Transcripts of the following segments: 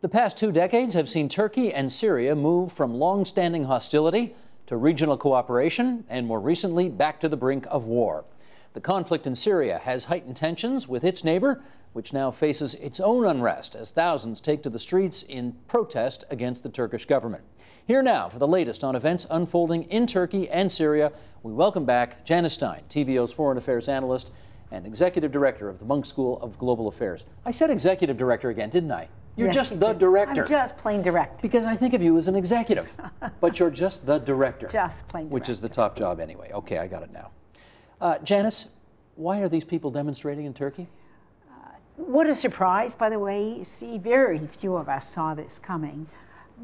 The past 2 decades have seen Turkey and Syria move from long-standing hostility to regional cooperation and, more recently, back to the brink of war. The conflict in Syria has heightened tensions with its neighbor, which now faces its own unrest as thousands take to the streets in protest against the Turkish government. Here now for the latest on events unfolding in Turkey and Syria, we welcome back Janice Stein, TVO's foreign affairs analyst and executive director of the Munk School of Global Affairs. I said executive director again, didn't I? You're just the director. I'm just plain director. Because I think of you as an executive, but you're just the director. Just plain director. Which is the top job anyway. Okay, I got it now. Janice, why are these people demonstrating in Turkey? What a surprise, by the way. See, very few of us saw this coming.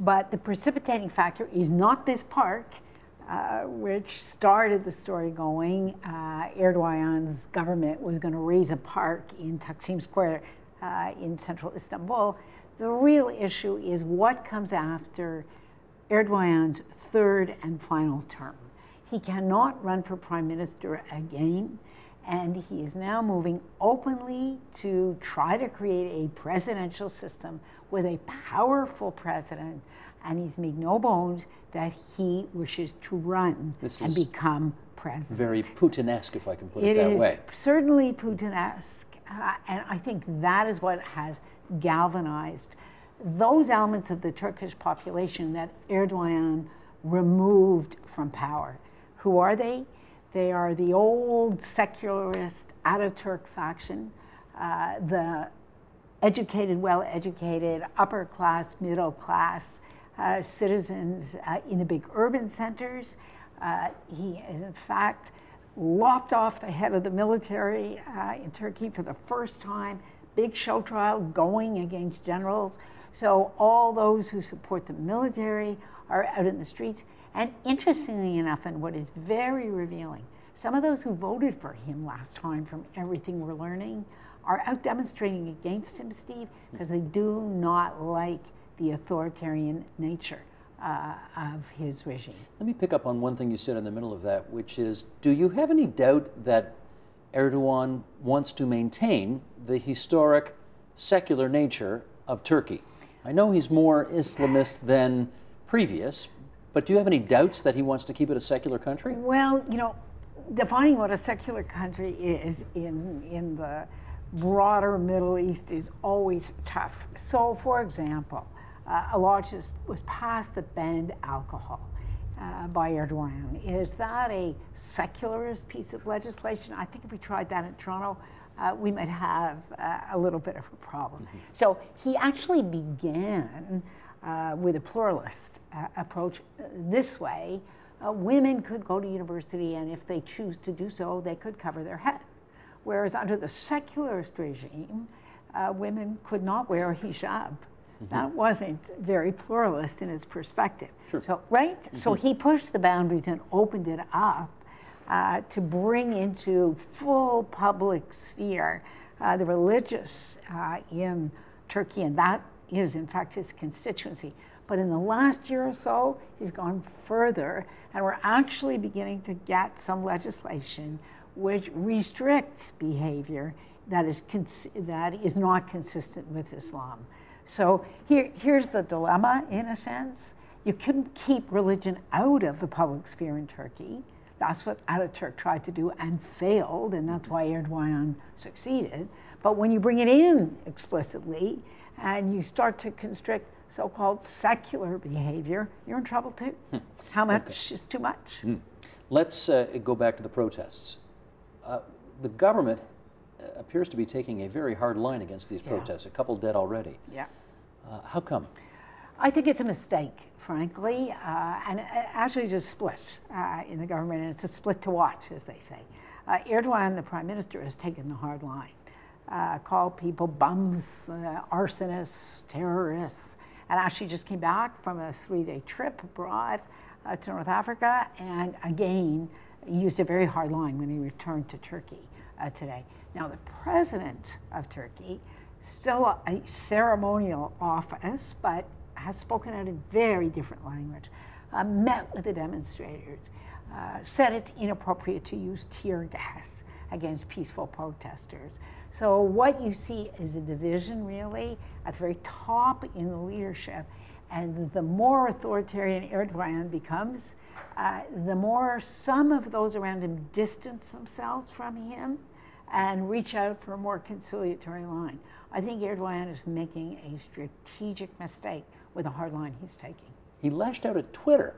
But the precipitating factor is not this park, which started the story going. Erdogan's government was going to raise a park in Taksim Square in central Istanbul. The real issue is what comes after Erdogan's third and final term. He cannot run for prime minister again, and he is now moving openly to try to create a presidential system with a powerful president, and he's made no bones that he wishes to run and become president. Very Putin-esque, if I can put it that way. It is certainly Putin-esque, and I think that is what has galvanized those elements of the Turkish population that Erdogan removed from power. Who are they? They are the old secularist Ataturk faction, the educated, well-educated, upper class, middle class citizens in the big urban centers. He has, in fact, lopped off the head of the military in Turkey for the first time. Big show trial going against generals. So all those who support the military are out in the streets. And interestingly enough, and what is very revealing, some of those who voted for him last time, from everything we're learning, are out demonstrating against him, Steve, because they do not like the authoritarian nature of his regime. Let me pick up on one thing you said in the middle of that, which is, do you have any doubt that Erdogan wants to maintain the historic secular nature of Turkey? I know he's more Islamist than previous, but do you have any doubts that he wants to keep it a secular country? Well, you know, defining what a secular country is in the broader Middle East is always tough. So, for example, a law just was passed that banned alcohol by Erdogan. Is that a secularist piece of legislation? I think if we tried that in Toronto, we might have a little bit of a problem. Mm-hmm. So he actually began with a pluralist approach this way. Women could go to university, and if they choose to do so, they could cover their head. Whereas under the secularist regime, women could not wear a hijab. Mm-hmm. That wasn't very pluralist in its perspective. Sure. So, right? Mm-hmm. So he pushed the boundaries and opened it up to bring into full public sphere the religious in Turkey, and that is, in fact, his constituency. But in the last year or so, he's gone further, and we're actually beginning to get some legislation which restricts behavior that is not consistent with Islam. So here's the dilemma, in a sense. You can keep religion out of the public sphere in Turkey. That's what Ataturk tried to do and failed, and that's why Erdogan succeeded. But when you bring it in explicitly and you start to constrict so-called secular behavior, you're in trouble too. How much is too much? Let's go back to the protests. The government appears to be taking a very hard line against these protests. A couple dead already. Yeah. How come? I think it's a mistake, frankly, and actually it's a split in the government, and it's a split to watch, as they say. Erdogan, the prime minister, has taken the hard line, called people bums, arsonists, terrorists, and actually just came back from a 3-day trip abroad to North Africa, and again used a very hard line when he returned to Turkey today. Now, the president of Turkey, still a ceremonial office, but has spoken out in very different language, met with the demonstrators, said it's inappropriate to use tear gas, against peaceful protesters. So what you see is a division, really, at the very top in the leadership. And the more authoritarian Erdogan becomes, the more some of those around him distance themselves from him and reach out for a more conciliatory line. I think Erdogan is making a strategic mistake with the hard line he's taking. He lashed out at Twitter.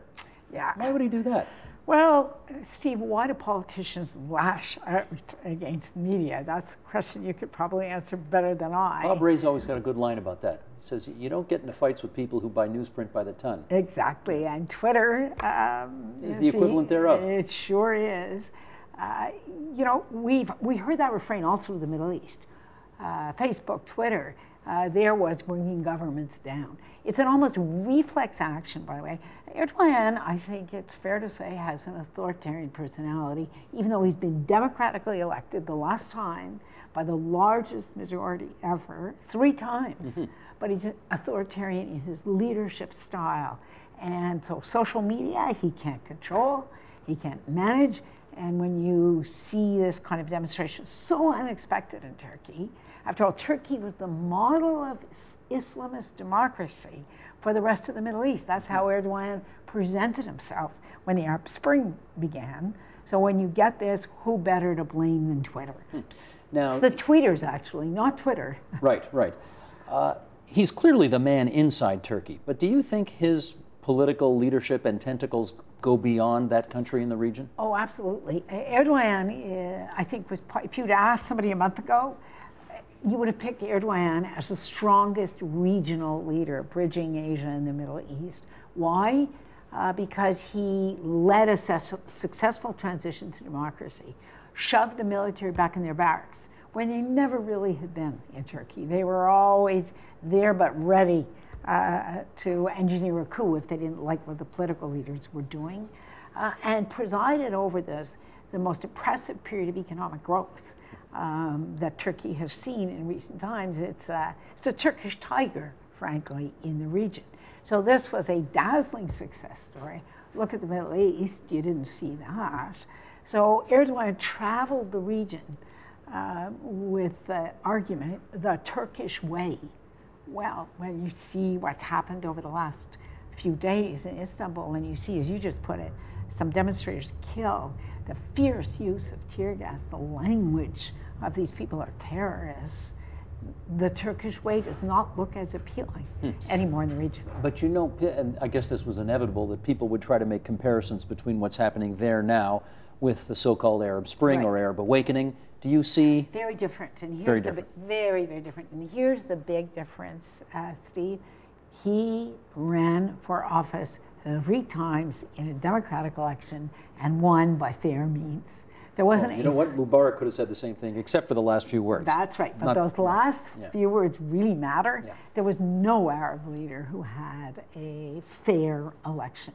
Yeah. Why would he do that? Well, Steve, why do politicians lash out against media? That's a question you could probably answer better than I. Bob Ray's always got a good line about that. He says, you don't get into fights with people who buy newsprint by the ton. Exactly, and Twitter is the equivalent thereof. It sure is. You know, we heard that refrain all through the Middle East. Facebook, Twitter, there was bringing governments down. It's an almost reflex action, by the way. Erdogan, I think it's fair to say, has an authoritarian personality, even though he's been democratically elected the last time by the largest majority ever, 3 times. But he's authoritarian in his leadership style. And so social media, he can't control, he can't manage. And when you see this kind of demonstration, so unexpected in Turkey, after all, Turkey was the model of Islamist democracy for the rest of the Middle East. That's how Erdogan presented himself when the Arab Spring began. So when you get this, who better to blame than Twitter? Now, it's the tweeters, actually, not Twitter. Right, right. He's clearly the man inside Turkey, but do you think his political leadership and tentacles go beyond that country in the region? Oh, absolutely. Erdogan, I think, was, if you'd asked somebody a month ago, you would have picked Erdogan as the strongest regional leader bridging Asia and the Middle East. Why? Because he led a successful transition to democracy, shoved the military back in their barracks, when they never really had been in Turkey. They were always there but ready to engineer a coup if they didn't like what the political leaders were doing, and presided over the most impressive period of economic growth that Turkey has seen in recent times. It's a Turkish tiger, frankly, in the region. So this was a dazzling success story. Look at the Middle East, you didn't see that. So Erdogan traveled the region with the argument, the Turkish way. Well, when you see what's happened over the last few days in Istanbul, and you see, as you just put it, some demonstrators killed, the fierce use of tear gas, the language of these people are terrorists, the Turkish way does not look as appealing anymore in the region. But you know, and I guess this was inevitable, that people would try to make comparisons between what's happening there now with the so-called Arab Spring or Arab Awakening. Do you see? Very different. And here's very, very different. And here's the big difference, Steve. He ran for office 3 times in a democratic election and won by fair means. There wasn't you know what? Mubarak could have said the same thing, except for the last few words. That's right. But those last few words really matter. There was no Arab leader who had a fair election.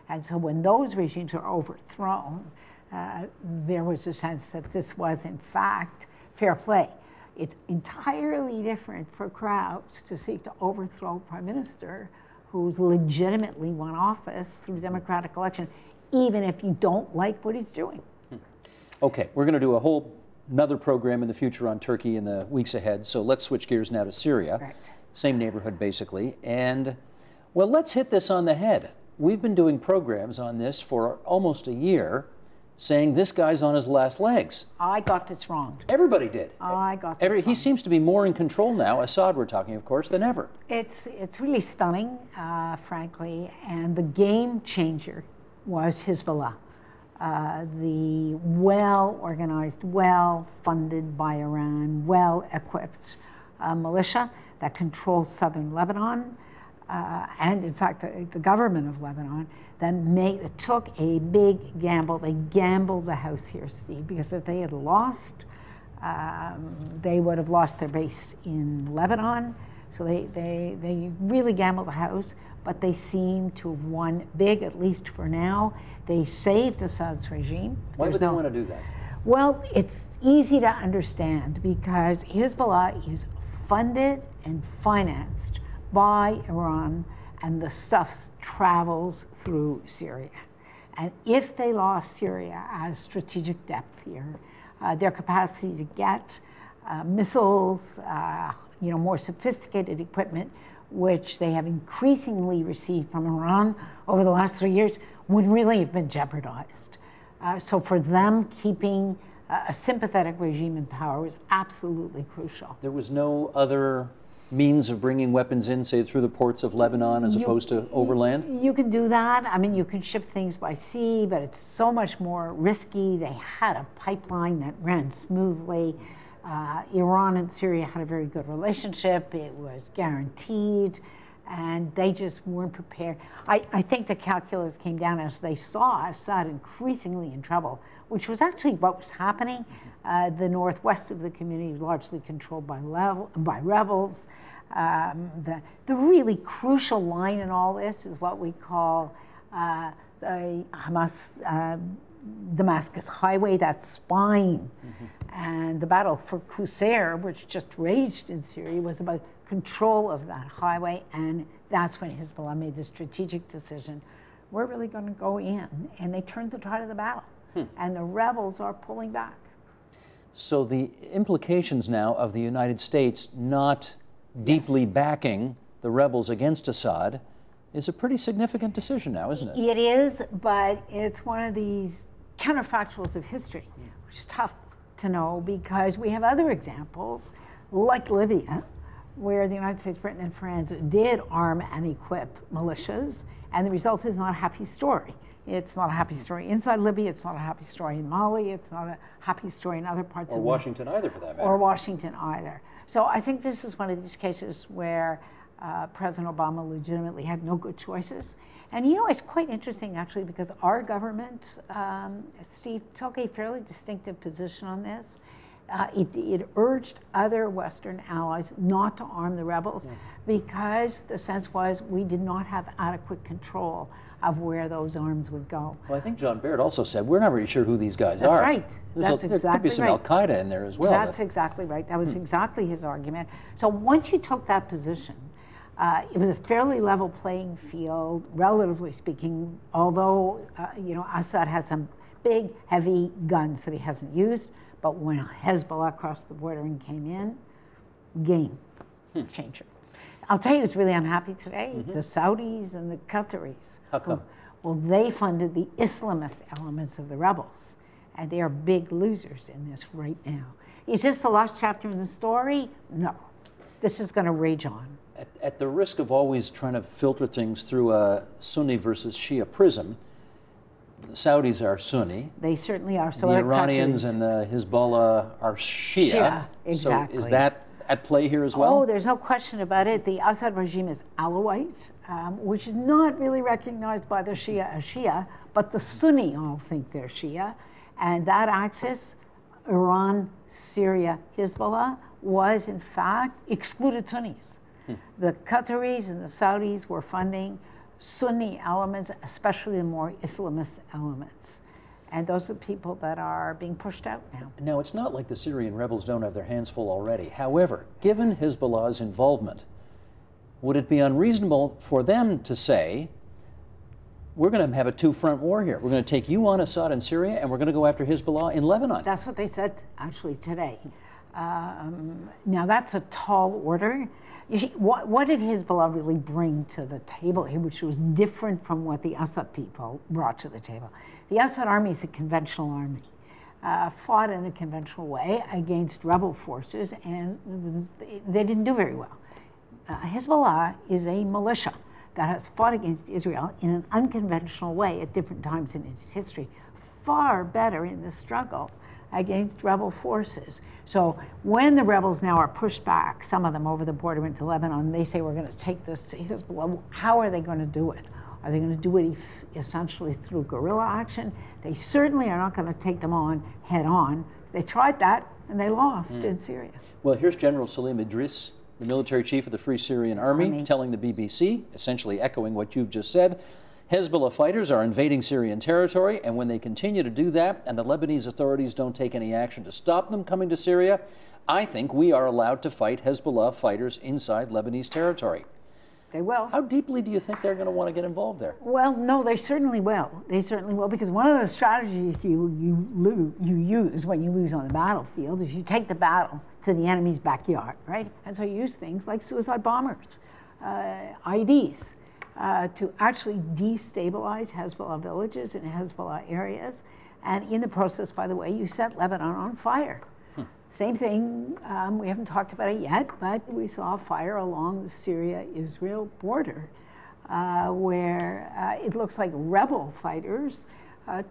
And so when those regimes were overthrown, there was a sense that this was, in fact, fair play. It's entirely different for crowds to seek to overthrow a prime minister who's legitimately won office through democratic election, even if you don't like what he's doing. Okay, we're going to do another program in the future on Turkey in the weeks ahead, so let's switch gears now to Syria. Right. Same neighborhood, basically. And, well, let's hit this on the head. We've been doing programs on this for almost a year, saying this guy's on his last legs. I got this wrong. Everybody did. I got this wrong. He seems to be more in control now, Assad we're talking, of course, than ever. It's really stunning, frankly, and the game changer was Hezbollah. The well-organized, well-funded by Iran, well-equipped militia that controls southern Lebanon, and in fact the government of Lebanon, then took a big gamble. They gambled the house here, Steve, because if they had lost, they would have lost their base in Lebanon. So they really gambled the house, but they seem to have won big, at least for now. They saved Assad's regime. Why would they want to do that? Well, it's easy to understand because Hezbollah is funded and financed by Iran, and the stuff travels through Syria. And if they lost Syria as strategic depth here, their capacity to get missiles, more sophisticated equipment, which they have increasingly received from Iran over the last 3 years, would really have been jeopardized. So for them, keeping a sympathetic regime in power was absolutely crucial. There was no other means of bringing weapons in, say, through the ports of Lebanon as opposed to overland? You can do that. I mean, you can ship things by sea, but it's so much more risky. They had a pipeline that ran smoothly. Iran and Syria had a very good relationship. It was guaranteed, and they just weren't prepared. I think the calculus came down as they saw Assad increasingly in trouble, which was actually what was happening. The northwest of the community was largely controlled by rebels. The really crucial line in all this is what we call the Hamas-Damascus highway, that spine. And the battle for Qusair, which just raged in Syria, was about control of that highway, and that's when Hezbollah made the strategic decision, we're really going to go in, and they turned the tide of the battle, and the rebels are pulling back. So the implications now of the United States not deeply backing the rebels against Assad is a pretty significant decision now, isn't it? It is, but it's one of these counterfactuals of history, which is tough to know because we have other examples, like Libya, where the United States, Britain, and France did arm and equip militias, and the result is not a happy story. It's not a happy story inside Libya, it's not a happy story in Mali, it's not a happy story in other parts of Washington either, for that matter. Or Washington either. So I think this is one of these cases where President Obama legitimately had no good choices. And it's quite interesting actually because our government, Steve, took a fairly distinctive position on this. It urged other Western allies not to arm the rebels because the sense was we did not have adequate control of where those arms would go. Well, I think John Baird also said, we're not really sure who these guys are. That's right. That's exactly right. There could be some Al-Qaeda in there as well. That's exactly right. That was exactly his argument. So once he took that position, it was a fairly level playing field, relatively speaking, although, Assad has some big, heavy guns that he hasn't used. But when Hezbollah crossed the border and came in, game changer. I'll tell you who's really unhappy today, the Saudis and the Qataris. How come? Well, they funded the Islamist elements of the rebels, and they are big losers in this right now. Is this the last chapter in the story? No. This is going to rage on. At the risk of always trying to filter things through a Sunni versus Shia prism, the Saudis are Sunni. They certainly are. So the Iranians and the Hezbollah are Shia. Shia, exactly. So is that at play here as well? Oh, there's no question about it. The Assad regime is Alawite, which is not really recognized by the Shia as Shia, but the Sunni all think they're Shia. And that axis, Iran, Syria, Hezbollah, was in fact excluded Sunnis. The Qataris and the Saudis were funding Sunni elements, especially the more Islamist elements. And those are the people that are being pushed out now. Now, it's not like the Syrian rebels don't have their hands full already. However, given Hezbollah's involvement, would it be unreasonable for them to say, we're going to have a two-front war here. We're going to take you on, Assad in Syria, and we're going to go after Hezbollah in Lebanon? That's what they said, actually, today. Now, that's a tall order. You see, what did Hezbollah really bring to the table here, which was different from what the Assad people brought to the table? The Assad army is a conventional army, fought in a conventional way against rebel forces, and they didn't do very well. Hezbollah is a militia that has fought against Israel in an unconventional way at different times in its history, far better in the struggle against rebel forces. So when the rebels now are pushed back, some of them over the border into Lebanon, they say we're going to take this to Hezbollah. How are they going to do it? Are they going to do it essentially through guerrilla action? They certainly are not going to take them on head on. They tried that and they lost in Syria. Well, here's General Salim Idris, the military chief of the Free Syrian Army, telling the BBC, essentially echoing what you've just said, Hezbollah fighters are invading Syrian territory, and when they continue to do that and the Lebanese authorities don't take any action to stop them coming to Syria, I think we are allowed to fight Hezbollah fighters inside Lebanese territory. They will. How deeply do you think they're going to want to get involved there? Well, no, they certainly will. They certainly will, because one of the strategies you use when you lose on the battlefield is you take the battle to the enemy's backyard, right? And so you use things like suicide bombers, IEDs, to actually destabilize Hezbollah villages and Hezbollah areas. And in the process, by the way, you set Lebanon on fire. Same thing, we haven't talked about it yet, but we saw a fire along the Syria-Israel border where it looks like rebel fighters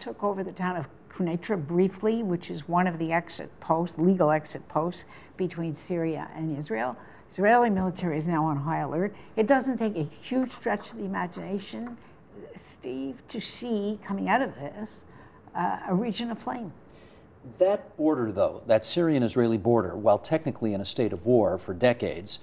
took over the town of Quneitra briefly, which is one of the exit posts, legal exit posts between Syria and Israel. Israeli military is now on high alert. It doesn't take a huge stretch of the imagination, Steve, to see coming out of this a region aflame. That border, though, that Syrian-Israeli border, while technically in a state of war for decades,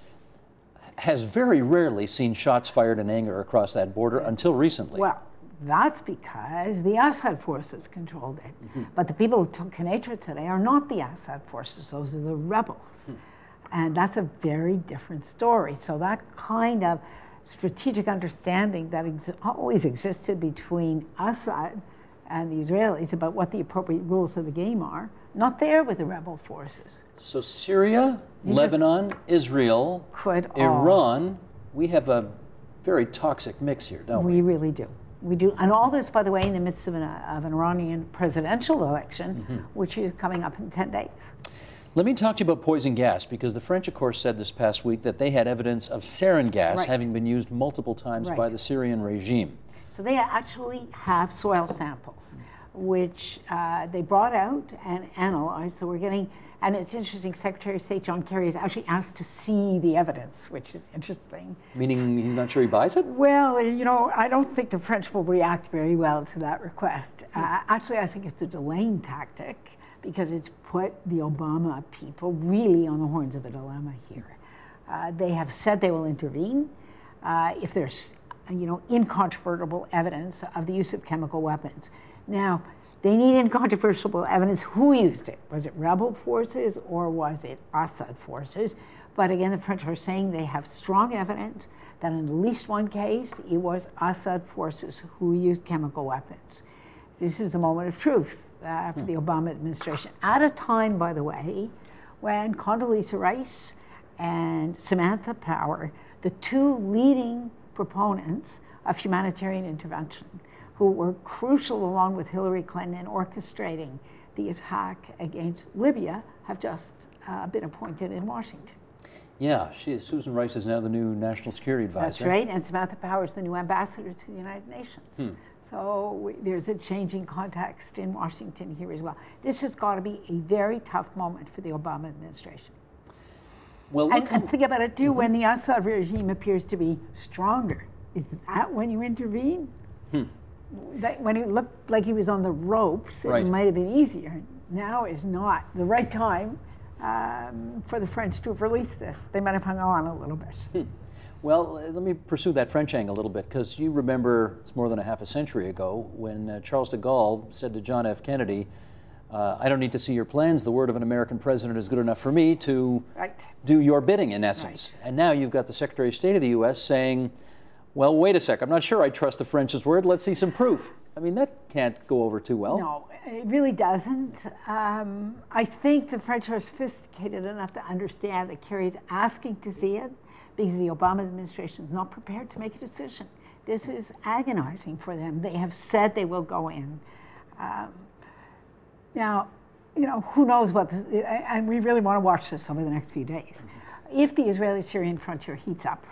has very rarely seen shots fired in anger across that border until recently. Well, that's because the Assad forces controlled it. But the people who took Quneitra today are not the Assad forces, those are the rebels. And that's a very different story. So that kind of strategic understanding that always existed between Assad and the Israelis about what the appropriate rules of the game are, not there with the rebel forces. So Syria, Lebanon, Israel, Iran, we have a very toxic mix here, don't we? We really do. We do. And all this, by the way, in the midst of an Iranian presidential election, which is coming up in 10 days. Let me talk to you about poison gas, because the French, of course, said this past week that they had evidence of sarin gas having been used multiple times by the Syrian regime. So they actually have soil samples, which they brought out and analyzed. So we're getting, and it's interesting, Secretary of State John Kerry is actually asked to see the evidence, which is interesting. Meaning he's not sure he buys it? Well, you know, I don't think the French will react very well to that request. Actually, I think it's a delaying tactic because it's put the Obama people really on the horns of a dilemma here. They have said they will intervene if there's incontrovertible evidence of the use of chemical weapons. Now, they need incontrovertible evidence. Who used it? Was it rebel forces or was it Assad forces? But again, the French are saying they have strong evidence that in at least one case, it was Assad forces who used chemical weapons. This is the moment of truth for the Obama administration. At a time, by the way, when Condoleezza Rice and Samantha Power, the two leading proponents of humanitarian intervention, who were crucial along with Hillary Clinton in orchestrating the attack against Libya, have just been appointed in Washington. Yeah, Susan Rice is now the new National Security Advisor. That's right, and Samantha Power is the new ambassador to the United Nations. So there's a changing context in Washington here as well. This has got to be a very tough moment for the Obama administration. Well, and think about it too, when the Assad regime appears to be stronger, is that when you intervene? When it looked like he was on the ropes, it might have been easier. Now is not the right time for the French to have released this. They might have hung on a little bit. Well, let me pursue that French angle a little bit, because you remember it's more than a half a century ago when Charles de Gaulle said to John F. Kennedy, I don't need to see your plans. The word of an American president is good enough for me to do your bidding, in essence. And now you've got the Secretary of State of the U.S. saying, well, wait a sec, I'm not sure I trust the French's word. Let's see some proof. I mean, that can't go over too well. No, it really doesn't. I think the French are sophisticated enough to understand that Kerry is asking to see it because the Obama administration is not prepared to make a decision. This is agonizing for them. They have said they will go in. Now, who knows what this, and we really want to watch this over the next few days. If the Israeli-Syrian frontier heats up,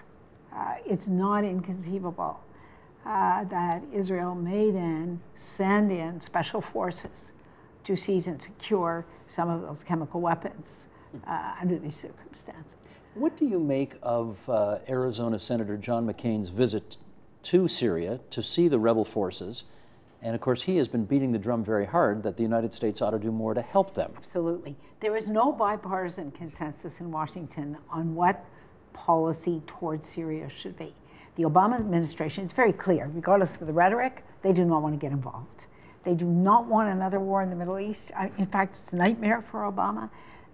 it's not inconceivable that Israel may then send in special forces to seize and secure some of those chemical weapons under these circumstances. What do you make of Arizona Senator John McCain's visit to Syria to see the rebel forces? And of course, he has been beating the drum very hard that the United States ought to do more to help them. Absolutely. There is no bipartisan consensus in Washington on what policy towards Syria should be. The Obama administration, it's very clear, regardless of the rhetoric, they do not want to get involved. They do not want another war in the Middle East. In fact, it's a nightmare for Obama.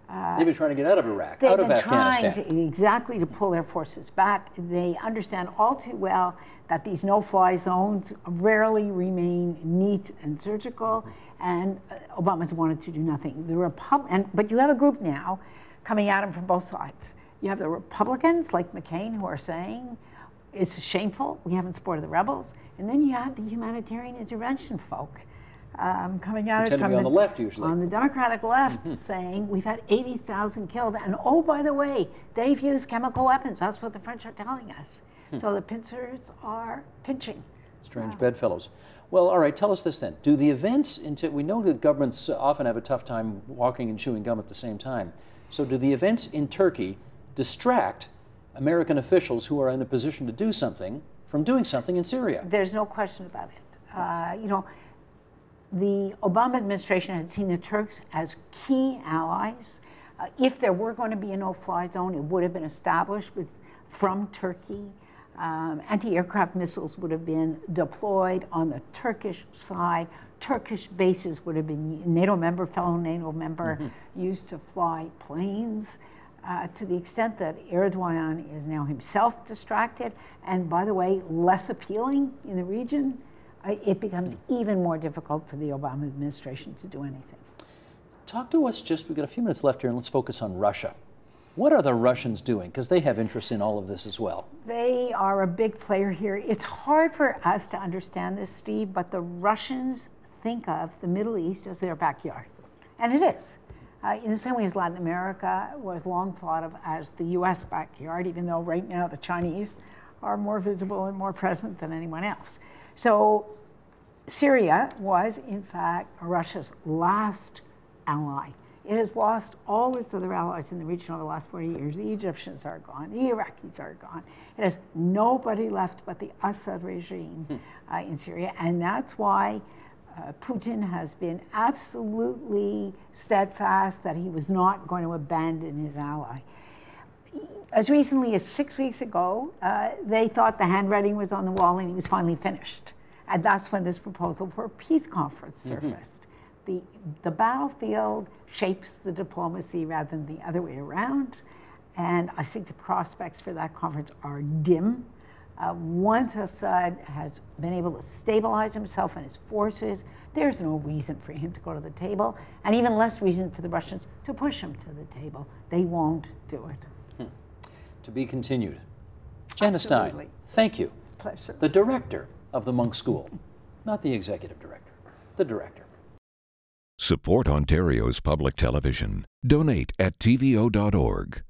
They've been trying to get out of Iraq, out of Afghanistan. They've been trying exactly to pull their forces back. They understand all too well that these no-fly zones rarely remain neat and surgical, and Obama's wanted to do nothing. But you have a group now coming at him from both sides. You have the Republicans, like McCain, who are saying, it's shameful, we haven't supported the rebels. And then you have the humanitarian intervention folk coming at it from on the left, usually. On the Democratic left, saying we've had 80,000 killed. And oh, by the way, they've used chemical weapons. That's what the French are telling us. So the pincers are pinching. Strange bedfellows. Well, all right, tell us this then. Do the events, we know that governments often have a tough time walking and chewing gum at the same time. So do the events in Turkey distract American officials who are in a position to do something from doing something in Syria? There's no question about it. You know, the Obama administration had seen the Turks as key allies. If there were going to be a no-fly zone, it would have been established from Turkey. Anti-aircraft missiles would have been deployed on the Turkish side. Turkish bases would have been fellow NATO member, used to fly planes. To the extent that Erdogan is now himself distracted, and by the way, less appealing in the region, it becomes even more difficult for the Obama administration to do anything. Talk to us we've got a few minutes left here, and let's focus on Russia. What are the Russians doing? Because they have interest in all of this as well. They are a big player here. It's hard for us to understand this, Steve, but the Russians think of the Middle East as their backyard. And it is. In the same way as Latin America was long thought of as the U.S. backyard, even though right now the Chinese are more visible and more present than anyone else. So Syria was, in fact, Russia's last ally. It has lost all its other allies in the region over the last 40 years. The Egyptians are gone. The Iraqis are gone. It has nobody left but the Assad regime in Syria. And that's why Putin has been absolutely steadfast that he was not going to abandon his ally. As recently as 6 weeks ago, they thought the handwriting was on the wall and he was finally finished. And that's when this proposal for a peace conference surfaced. The battlefield shapes the diplomacy rather than the other way around. And I think the prospects for that conference are dim. Once Assad has been able to stabilize himself and his forces, there's no reason for him to go to the table, and even less reason for the Russians to push him to the table. They won't do it. To be continued. Janice Stein, thank you. Pleasure. The director of the Monk School, not the executive director, the director. Support Ontario's public television. Donate at tvo.org.